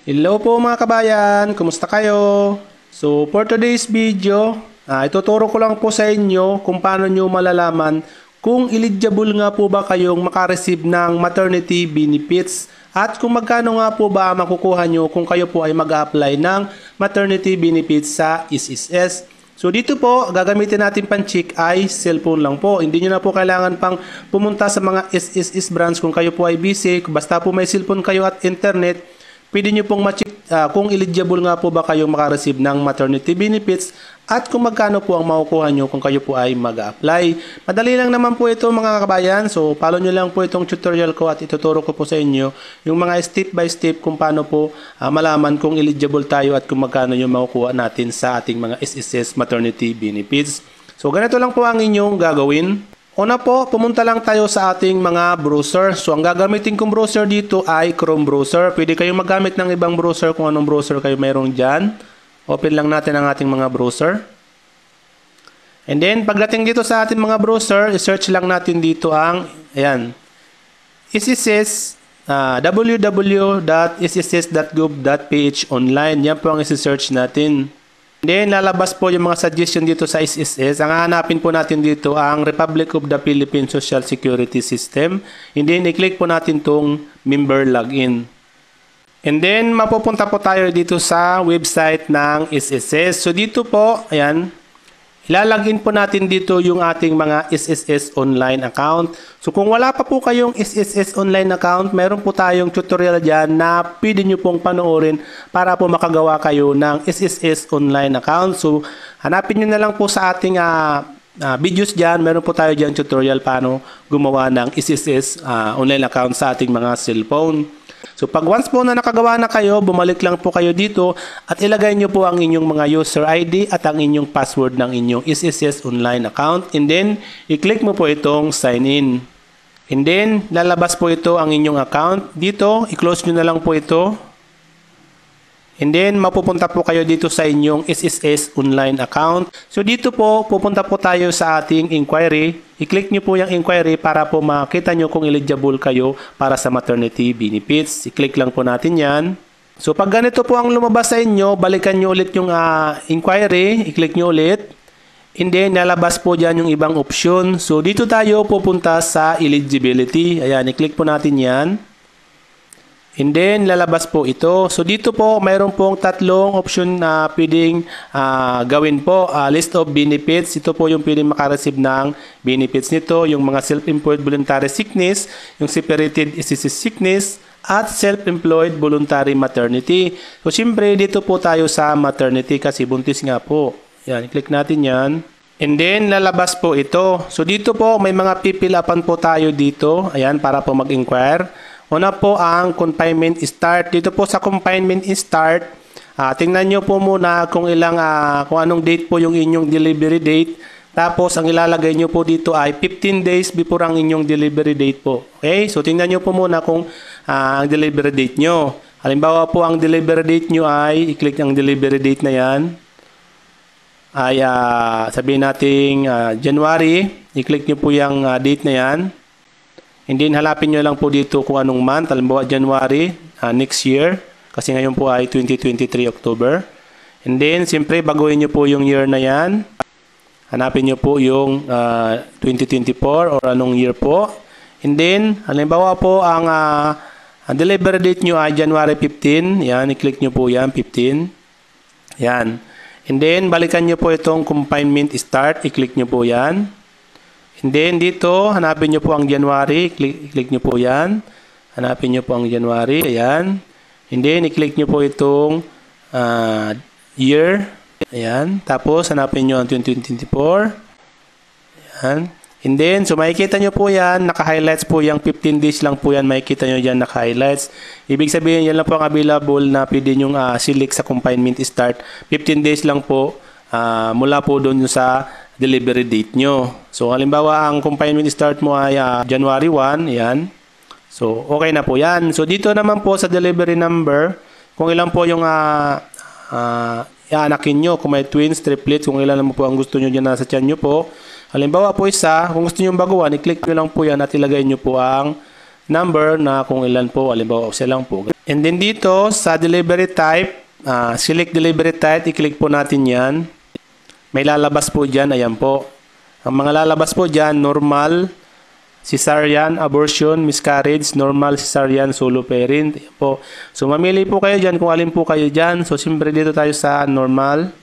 Hello po mga kabayan, kumusta kayo? So for today's video, ituturo ko lang po sa inyo kung paano nyo malalaman kung eligible nga po ba kayong makareceive ng maternity benefits at kung magkano nga po ba makukuha nyo kung kayo po ay mag-apply ng maternity benefits sa SSS. So dito po, gagamitin natin pang-check ay cellphone lang po. Hindi nyo na po kailangan pang pumunta sa mga SSS branch kung kayo po ay busy. Basta po may cellphone kayo at internet, pwede nyo pong ma-check kung eligible nga po ba kayong makareceive ng maternity benefits at kung magkano po ang makukuha nyo kung kayo po ay mag-apply. Madali lang naman po ito mga kabayan. So follow nyo lang po itong tutorial ko at ituturo ko po sa inyo yung mga step by step kung paano po malaman kung eligible tayo at kung magkano yung makukuha natin sa ating mga SSS maternity benefits. So ganito lang po ang inyong gagawin. Una po, pumunta lang tayo sa ating mga browser. So, ang gagamitin kong browser dito ay Chrome browser. Pwede kayong magamit ng ibang browser kung anong browser kayo mayroong dyan. Open lang natin ang ating mga browser. And then, pagdating dito sa ating mga browser, i-search lang natin dito ang, ayan, SSS, www.sss.gov.ph online. Yan po ang isi-search natin. Then, lalabas po yung mga suggestion dito sa SSS. Ang hahanapin po natin dito ang Republic of the Philippines Social Security System. And then, i-click po natin tong member login. And then, mapupunta po tayo dito sa website ng SSS. So, dito po, ayan, ilalagin po natin dito yung ating mga SSS online account. So kung wala pa po kayong SSS online account, meron po tayong tutorial dyan na pwede nyo pong panoorin para po makagawa kayo ng SSS online account. So hanapin nyo na lang po sa ating videos dyan. Meron po tayo dyan tutorial paano gumawa ng SSS online account sa ating mga cellphone. So pag once po na nakagawa na kayo, bumalik lang po kayo dito at ilagay nyo po ang inyong mga user ID at ang inyong password ng inyong SSS online account. And then, i-click mo po itong sign in. And then, lalabas po ito ang inyong account. Dito, i-close nyo na lang po ito. And then, mapupunta po kayo dito sa inyong SSS online account. So, dito po, pupunta po tayo sa ating inquiry. I-click nyo po yung inquiry para po makita nyo kung eligible kayo para sa maternity benefits. I-click lang po natin yan. So, pag ganito po ang lumabas sa inyo, balikan nyo ulit yung inquiry. I-click nyo ulit. And then, nalabas po dyan yung ibang option. So, dito tayo pupunta sa eligibility. Ayan, i-click po natin yan. And then, lalabas po ito. So, dito po, mayroon pong tatlong option na pwedeng gawin po. List of benefits. Ito po yung pwedeng makareceive ng benefits nito. Yung mga self-employed voluntary sickness, yung separated SSS sickness, at self-employed voluntary maternity. So, siyempre, dito po tayo sa maternity kasi buntis nga po. Yan, i-click natin yan. And then, lalabas po ito. So, dito po, may mga pipilapan po tayo dito. Ayan, para po mag-inquire. Una po ang confinement start. Dito po sa confinement start, tingnan nyo po muna kung kung anong date po yung inyong delivery date. Tapos ang ilalagay nyo po dito ay 15 days before ang inyong delivery date po. Okay? So tingnan nyo po muna kung ang delivery date nyo. Halimbawa po ang delivery date nyo ay, i-click ang delivery date na yan. Ay sabihin natin January. I-click nyo po yung date na yan. And then, halapin nyo lang po dito kung anong month. Halimbawa, January, next year. Kasi ngayon po ay 2023 October. And then, siyempre, baguhin nyo po yung year na yan. Hanapin nyo po yung 2024 or anong year po. And then, halimbawa po, ang delivery date nyo ay January 15. Yan, i-click nyo po yan, 15. Yan. And then, balikan nyo po itong confinement start. I-click nyo po yan. And then dito, hanapin nyo po ang January. I-click nyo po yan. Hanapin nyo po ang January. Ayan. And then, i-click nyo po itong year. Ayan. Tapos, hanapin nyo ang 2024. Ayan. And then, so makikita nyo po yan. Naka-highlights po yung 15 days lang po yan. Makikita nyo dyan naka-highlights. Ibig sabihin, yan lang po ang available na pwede nyo select sa confinement start. 15 days lang po mula po doon sa delivery date nyo. So, halimbawa, ang confinement start mo ay January 1. Yan. So, okay na po yan. So, dito naman po sa delivery number, kung ilan po yung aanakin nyo, kung may twins, triplets, kung ilan naman po ang gusto nyo dyan nasa tiyan nyo po. Halimbawa po isa, kung gusto nyo baguhan, i-click nyo lang po yan at ilagay nyo po ang number na kung ilan po, halimbawa sila lang po. And then dito sa delivery type, select delivery type, i-click po natin yan. May lalabas po dyan, ayan po. Ang mga lalabas po dyan, normal, cesarean, abortion, miscarriage, normal, cesarean, solo parent. Ayan po. So mamili po kayo dyan kung alin po kayo dyan. So siyempre dito tayo sa normal.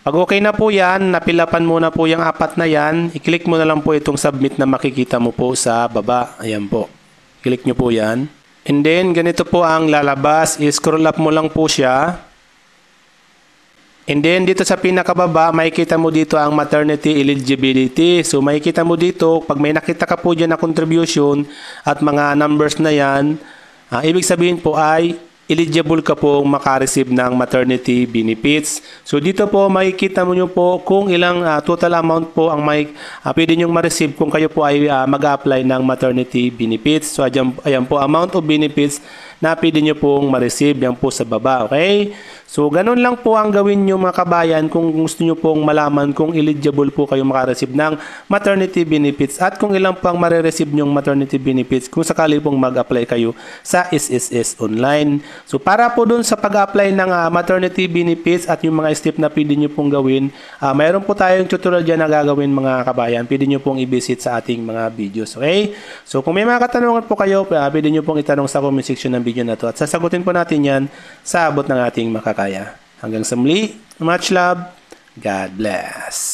Pag okay na po yan, napilapan mo na po yung apat na yan, i-click mo na lang po itong submit na makikita mo po sa baba. Ayan po. Click nyo po yan. And then, ganito po ang lalabas. I-scroll up mo lang po siya. And then, dito sa pinakababa, makikita mo dito ang maternity eligibility. So, makikita mo dito, pag may nakita ka po dyan na contribution at mga numbers na yan, ibig sabihin po ay eligible ka po makareceive ng maternity benefits. So dito po makikita mo nyo po kung ilang total amount po ang pwede nyong ma-receive kung kayo po ay mag-apply ng maternity benefits. So ayan po, amount of benefits na pwede nyo pong ma-receive. Yan po sa baba. Okay? So ganun lang po ang gawin nyo mga kabayan kung gusto nyo pong malaman kung eligible po kayo makareceive ng maternity benefits at kung ilang po ang marireceive nyong maternity benefits kung sakali pong mag-apply kayo sa SSS Online. So para po dun sa pag-apply ng maternity benefits at yung mga step na pwede nyo pong gawin, mayroon po tayong tutorial dyan na gagawin mga kabayan. Pwede nyo pong i-visit sa ating mga videos. Okay? So kung may mga katanungan po kayo, pwede nyo pong itanong sa comment section ng video na to at sasagutin po natin yan sa abot ng ating makakaya. Hanggang sa muli, much love, God bless.